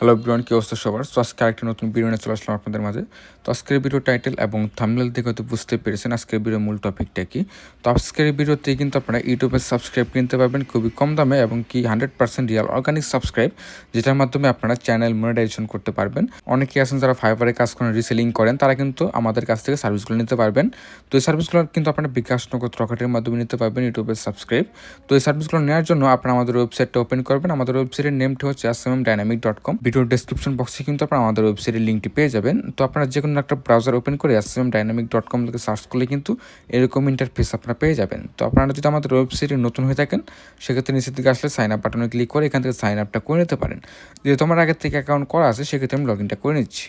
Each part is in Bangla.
হ্যালো এভরিওয়ান, কি অবস্থা সবার? তো আজকে আরেকটা নতুন ভিডিও নিয়ে চলে আসলাম আপনাদের মাঝে। তো আজকের ভিডিও টাইটেল এবং থাম্বনেল দেখে হয়তো বুঝতে পেরেছেন আজকের ভিডিওর মূল টপিকটা কি। তো আজকের ভিডিওতে কিন্তু আপনারা ইউটিউবের সাবস্ক্রাইব কিনতে পারবেন খুবই কম দামে এবং কি 100% রিয়াল অর্গানিক সাবস্ক্রাইব, যেটার মাধ্যমে আপনারা চ্যানেল মনিটাইজেশন করতে পারবেন। অনেকেই আছেন যারা ফাইবারে কাজ করেন, রিসেলিং করেন, তারা কিন্তু আমাদের কাছ থেকে সার্ভিসগুলো নিতে পারবেন। তো এই সার্ভিসগুলো কিন্তু আপনারা বিকাশ নগদ রকেটের মাধ্যমে নিতে পারবেন ইউটিউবের সাবস্ক্রাইব। তো এই সার্ভিসগুলো নেওয়ার জন্য আপনারা আমাদের ওয়েবসাইটটা ওপেন করবেন। আমাদের ওয়েবসাইটের নেমটি হচ্ছে smdynamic.com। ভিডিও ডেসক্রিপশন বক্সে কিন্তু আপনারা আমাদের ওয়েবসাইটের লিঙ্কটি পেয়ে যাবেন। তো আপনারা যে কোনো একটা ব্রাউজার ওপেন করে smdynamic.com লিখে সার্চ করলে কিন্তু এরকম ইন্টারফেস আপনারা পেয়ে যাবেন। তো আপনারা যদি আমাদের ওয়েবসাইটে নতুন হয়ে থাকেন, সেক্ষেত্রে নিচের দিকে আসলে সাইন আপ বাটনে ক্লিক করে এখান থেকে সাইন আপটা করে নিতে পারেন। যেহেতু আমার আগের থেকে অ্যাকাউন্ট করা আছে, সেক্ষেত্রে আমি লগ ইনটা করে নিচ্ছি।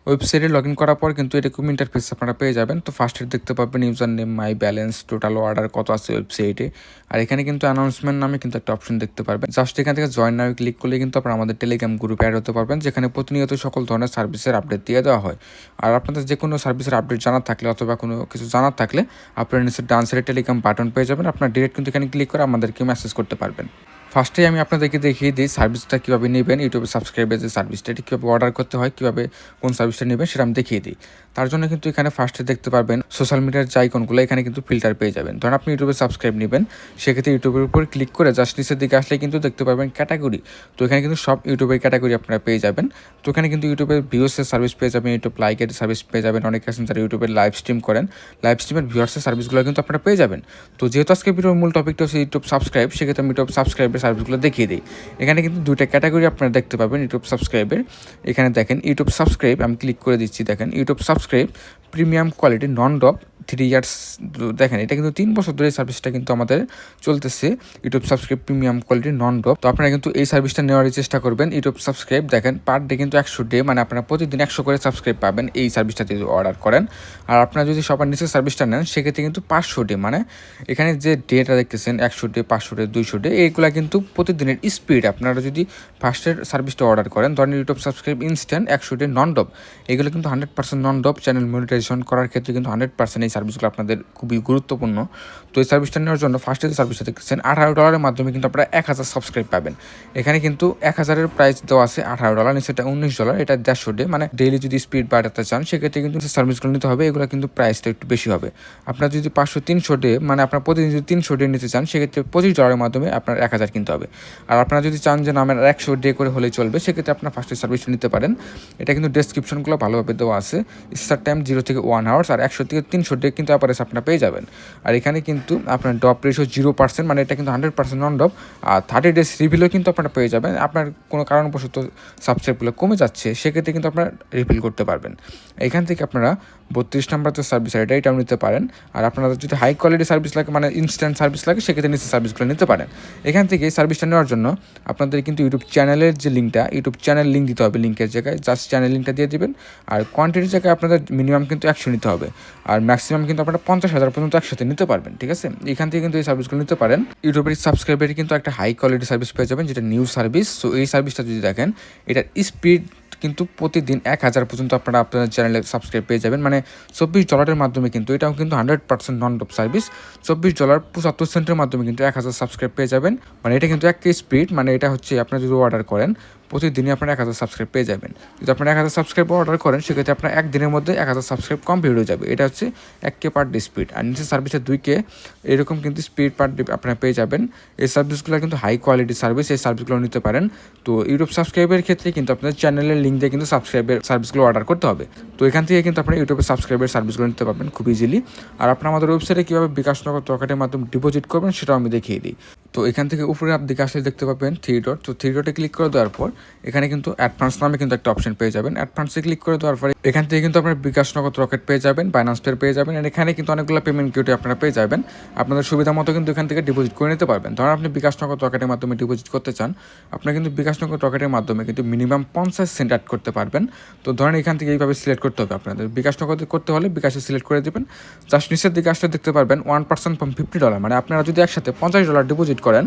ওয়েবসাইটে লগ ইন করার পর কিন্তু এরকম ইন্টারফেস আপনারা পেয়ে যাবেন। তো ফার্স্টে দেখতে পাবেন ইউজার নেম, মাই ব্যালেন্স, টোটাল অর্ডার কত আছে ওয়েবসাইটে। আর এখানে কিন্তু অ্যানাউন্সমেন্ট নামে কিন্তু একটা অপশন দেখতে পারবেন। জাস্ট এখান থেকে জয়েন নামে ক্লিক করলে কিন্তু আপনারা আমাদের টেলিগ্রাম গ্রুপে অ্যাড হতে পারবেন, যেখানে প্রতিনিয়ত সকল ধরনের সার্ভিসের আপডেট দিয়ে দেওয়া হয়। আর আপনাদের যে কোনো সার্ভিসের আপডেট জানার থাকলে অথবা কোনো কিছু জানার থাকলে আপনারা নিচে ডান সাইডে টেলিগ্রাম বাটন পেয়ে যাবেন। আপনারা ডিরেক্ট কিন্তু এখানে ক্লিক করে আমাদেরকে মেসেজ করতে পারবেন। ফার্স্টেই আমি আপনাদেরকে দেখিয়ে দিই সার্ভিসটা কীভাবে নেবেন। ইউটিউবে সাবস্ক্রাইবের যে সার্ভিসটা, এটি কীভাবে অর্ডার করতে হয়, কীভাবে কোন সার্ভিসটা নেবেন সেটা আমি দেখিয়ে দিই। তার জন্য কিন্তু এখানে ফার্স্টে দেখতে পারবেন সোশ্যাল মিডিয়ার যে আইকনগুলো, এখানে কিন্তু ফিল্টার পেয়ে যাবেন। ধরুন আপনি ইউটিউবে সাবস্ক্রাইব নেবেন, সেক্ষেত্রে ইউটিউবের উপর ক্লিক করে জাস্ট নিচের দিকে আসলে কিন্তু দেখতে পারবেন ক্যাটাগরি। তো এখানে কিন্তু সব ইউটিউবের ক্যাটাগরি আপনারা পেয়ে যাবেন। তো এখানে কিন্তু ইউটিউবের ভিউসের সার্ভিস পেয়ে যাবেন, ইউটিউব লাইকের সার্ভিস পেয়ে যাবেন। অনেকে আছেন যারা ইউটিউবের লাইভ স্ট্রিম করেন, লাইভ স্ট্রিমের ভিউয়ার্সের সার্ভিসগুলো কিন্তু আপনারা পেয়ে যাবেন। তো যেহেতু আজকে ভিডিওর মূল টপিকটা হচ্ছে ইউটিউব সাবস্ক্রাইব, সেক্ষেত্রে আমি ইউটিউব সাবস্ক্রাইবের সার্ভিসগুলো দেখিয়ে দিই। এখানে কিন্তু দুইটা ক্যাটাগরি আপনারা দেখতে পাবেন ইউটিউব সাবস্ক্রাইবের। এখানে দেখেন ইউটিউব সাবস্ক্রাইব, আমি ক্লিক করে দিচ্ছি। দেখেন ইউটিউব সাবস্ক্রাইব প্রিমিয়াম কোয়ালিটি নন ডপ 3 ইয়ার্স। দেখেন এটা কিন্তু 3 বছর ধরে এই সার্ভিসটা কিন্তু আমাদের চলতেছে, ইউটিউব সাবস্ক্রাইব প্রিমিয়াম কোয়ালিটি নন ডপ। তো আপনারা কিন্তু এই সার্ভিসটা নেওয়ার চেষ্টা করবেন। ইউটিউব সাবস্ক্রাইব দেখেন পার ডে কিন্তু 100 ডে, মানে আপনারা প্রতিদিন 100 করে সাবস্ক্রাইব পাবেন এই সার্ভিসটা যদি অর্ডার করেন। আর আপনারা যদি সবার নিচে সার্ভিসটা নেন, সেক্ষেত্রে কিন্তু 500 ডে, মানে এখানে যে ডেটা দেখতেছেন 100 ডে, 500 ডে, 200 ডে, এইগুলা কিন্তু প্রতিদিনের স্পিড। আপনারা যদি ফার্স্টের সার্ভিসটা অর্ডার করেন, ধরেন ইউটিউব সাবস্ক্রাইব ইনস্ট্যান্ট 100 ডে নন ডপ, এগুলো কিন্তু 100% নন ডপ। চ্যানেল মনিটাইজেশন করার ক্ষেত্রে কিন্তু 100% এই সার্ভিসগুলো আপনাদের খুবই গুরুত্বপূর্ণ। তো এই সার্ভিসটা নেওয়ার জন্য ফার্স্টে যে সার্ভিসটা দেখতেছেন $18 মাধ্যমে কিন্তু আপনারা 1000 সাবস্ক্রাইব পাবেন। এখানে কিন্তু 1000-এর প্রাইস দেওয়া আছে $18, নিচেটা $19, এটা 150 ডে, মানে ডেইলি যদি স্পিড বাড়াতে চান সেক্ষেত্রে কিন্তু সার্ভিসগুলো নিতে হবে। এগুলো কিন্তু প্রাইসটা একটু বেশি হবে। আপনার যদি 500-300 ডে, মানে আপনার প্রতিদিন যদি 300 ডে নিতে চান, সেক্ষেত্রে $25 মাধ্যমে আপনার 1000 কিনতে হবে। আর আপনারা যদি চান যে না আমার 100 ডে করে হলেই চলবে, সেক্ষেত্রে আপনার ফার্স্টের সার্ভিসটা নিতে পারেন। এটা কিন্তু ডেসক্রিপশনগুলো ভালোভাবে দেওয়া আছে। স্টার্ট টাইম 0 থেকে 1 আওয়ার্স, আর 100 থেকে 300 ডে কিন্তু অ্যাপারেজ আপনারা পেয়ে যাবেন। আর এখানে কিন্তু আপনার ডপ রেশিও 0%, মানে এটা কিন্তু 100% নন ডপ। আর 30 ডেজ রিভিলও কিন্তু আপনারা পেয়ে যাবেন। আপনার কোনো কারণবশত সাবস্ক্রাইবগুলো কমে যাচ্ছে, সেক্ষেত্রে কিন্তু আপনারা রিফিল করতে পারবেন। এখান থেকে আপনারা 32 নাম্বার যে সার্ভিস, এটাও নিতে পারেন। আর আপনাদের যদি হাই কোয়ালিটি সার্ভিস লাগে, মানে ইনস্ট্যান্ট সার্ভিস লাগে, সেক্ষেত্রে নিচে সার্ভিসগুলো নিতে পারেন। এখান থেকে এই সার্ভিসটা নেওয়ার জন্য আপনাদের কিন্তু ইউটিউব চ্যানেলের যে লিঙ্কটা, ইউটিউব চ্যানেল লিঙ্ক দিতে হবে। লিঙ্কের জায়গায় জাস্ট চ্যানেল লিঙ্কটা দিয়ে দেবেন। আর কোয়ান্টিটির জায়গায় আপনাদের মিনিমাম কিন্তু 100 নিতে হবে, আর ম্যাক্সিমাম কিন্তু আপনারা 50,000 পর্যন্ত একসাথে নিতে পারবেন। ঠিক আছে, এখান থেকে কিন্তু এই সার্ভিসগুলো নিতে পারেন। ইউটিউবের সাবস্ক্রাইবের কিন্তু একটা হাই কোয়ালিটি সার্ভিস পেয়ে যাবেন, যেটা নিউ সার্ভিস। সো এই সার্ভিসটা যদি দেখেন, এটার স্পিড কিন্তু প্রতিদিন 1000 পর্যন্ত আপনারা আপনার চ্যানেলে সাবস্ক্রাইব পেয়ে যাবেন, মানে $24 মাধ্যমে। কিন্তু এটাও কিন্তু 100% নন ডপ সার্ভিস। $24.75 মাধ্যমে কিন্তু 1000 সাবস্ক্রাইব পেয়ে যাবেন। মানে এটা কিন্তু 1K স্পিড, মানে এটা হচ্ছে আপনারা যদি অর্ডার করেন প্রতিদিনই আপনারা 1000 সাবস্ক্রাইব পেয়ে যাবেন। যদি আপনারা 1000 সাবস্ক্রাইব অর্ডার করেন, সেক্ষেত্রে আপনার একদিনের মধ্যে 1000 সাবস্ক্রাইব কমপ্লিট হয়ে যাবে। এটা হচ্ছে 1K পার ডে স্পিড। আর নিচের সার্ভিসে 2K, এরকম কিন্তু স্পিড পার ডে আপনারা পেয়ে যাবেন। এই সার্ভিসগুলো কিন্তু হাই কোয়ালিটি সার্ভিস, এই সার্ভিসগুলো নিতে পারেন। তো ইউটিউব সাবস্ক্রাইবের ক্ষেত্রে কিন্তু আপনাদের চ্যানেলের লিঙ্ক দিয়ে কিন্তু সাবস্ক্রাইবের সার্ভিসগুলো অর্ডার করতে হবে। তো এখান থেকে কিন্তু আপনারা ইউটিউবে সাবস্ক্রাইবের সার্ভিসগুলো নিতে পারবেন খুব ইজিলি। আর আপনারা আমাদের ওয়েবসাইটে কীভাবে বিকাশ নগদ রকেটের মাধ্যমে ডিপোজিট করবেন সেটাও আমি দেখিয়ে দিই। তো এখান থেকে উপরে দিকে আসলে দেখতে পাবেন 3 ডট। তো 3 ডটে ক্লিক করে দেওয়ার পর এখানে কিন্তু অ্যাডভান্স নামে কিন্তু একটা অপশন পেয়ে যাবেন। অ্যাডভান্সে ক্লিক করে দেওয়ার পরে এখান থেকে কিন্তু আপনার বিকাশ নগদ রকেট পেয়ে যাবেন, বাইন্যান্স পে পেয়ে যাবেন। আর এখানে কিন্তু অনেকগুলো পেমেন্ট গেটওয়ে আপনারা পেয়ে যাবেন। আপনাদের সুবিধা মতো কিন্তু এখান থেকে ডিপোজিট করে নিতে পারবেন। ধরুন আপনি বিকাশ নগদ রকেটের মাধ্যমে ডিপোজিট করতে চান, আপনারা কিন্তু বিকাশ নগদ রকেটের মাধ্যমে কিন্তু মিনিমাম 50 সেন্ট অ্যাড করতে পারবেন। তো ধরেন এখান থেকে এইভাবে সিলেক্ট করতে হবে আপনাদের। বিকাশ নগদ করতে হলে বিকাশে সিলেক্ট করে দেবেন। জাস্ট নিচের দিকে আসলে দেখতে পারবেন 1% from $50, মানে আপনারা যদি একসাথে $50 ডিপোজিট করেন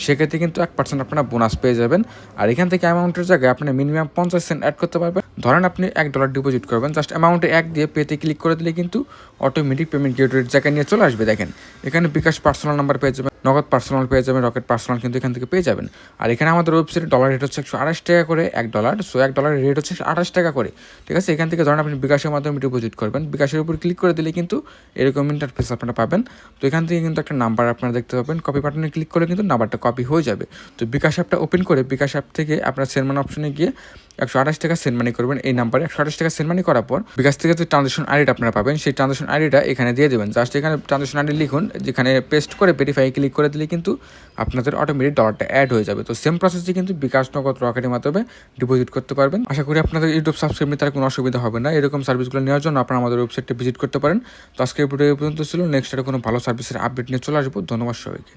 সেক্ষেত্রে কিন্তু 1% আপনারা বোনাস পেয়ে যাবেন। আর এখান থেকে অ্যামাউন্টের জায়গায় আপনি মিনিমাম 50 সেন্ট অ্যাড করতে পারবেন। ধরেন আপনি $1 ডিপোজিট করবেন, জাস্ট অ্যামাউন্টে 1 দিয়ে পেতে ক্লিক করে দিলে কিন্তু অটোমেটিক পেমেন্ট গেটওয়ের জায়গায় নিয়ে চলে আসবে। দেখেন এখানে বিকাশ পার্সোনাল নাম্বার পেয়ে যাবেন, নগদ পার্সোনাল পেয়ে যাবেন, রকেট পার্সোনাল কিন্তু এখান থেকে পেয়ে যাবেন। আর এখানে আমাদের ওয়েবসাইটে ডলার রেট হচ্ছে 128 টাকা করে $1। সো $1 রেট হচ্ছে 28 টাকা করে, ঠিক আছে। এখান থেকে ধরেন আপনি বিকাশের মাধ্যমে ডিপোজিট করবেন, বিকাশের উপর ক্লিক করে দিলে কিন্তু এরকম ইন্টারফেস আপনারা পাবেন। তো এখান থেকে কিন্তু একটা নাম্বার আপনারা দেখতে পাবেন, কপি বাটনে ক্লিক করে কিন্তু নাম্বারটা কপি হয়ে যাবে। তো বিকাশ অ্যাপটা ওপেন করে বিকাশ অ্যাপ থেকে আপনার সেন্ড মানি অপশনে গিয়ে 128 টাকা সেন্ড মানি করবেন। এই নাম্বারে 128 টাকা সেন্ড মানি করার পর বিকাশ থেকে যে ট্রানজাকশন আইডিটা আপনারা পাবেন সেই ট্রানজাকশন আইডিটা এখানে দিয়ে দেবেন। জাস্ট এখানে ট্রানজাকশন আইডি লিখুন, যেখানে পেস্ট করে ভেরিফাই ক্লিক করে দিলে কিন্তু আপনাদের অটোমেটিক ডলারটা অ্যাড হয়ে যাবে। তো সেম প্রসেসে কিন্তু বিকাশ, নগদ, রকেটের মাধ্যমে ডিপোজিট করতে পারবেন। আশা করি আপনাদের ইউটিউব সাবস্ক্রাইব নিতে আর কোনো অসুবিধা হবে না। এরকম সার্ভিসগুলো নেওয়ার জন্য আপনারা আমাদের ওয়েবসাইটে ভিজিট করতে পারেন। তো আজকের ভিডিও এই পর্যন্ত ছিল। নেক্সট কোনো ভালো সার্ভিসের আপডেট নিয়ে চলে আসবো। ধন্যবাদ সবাইকে।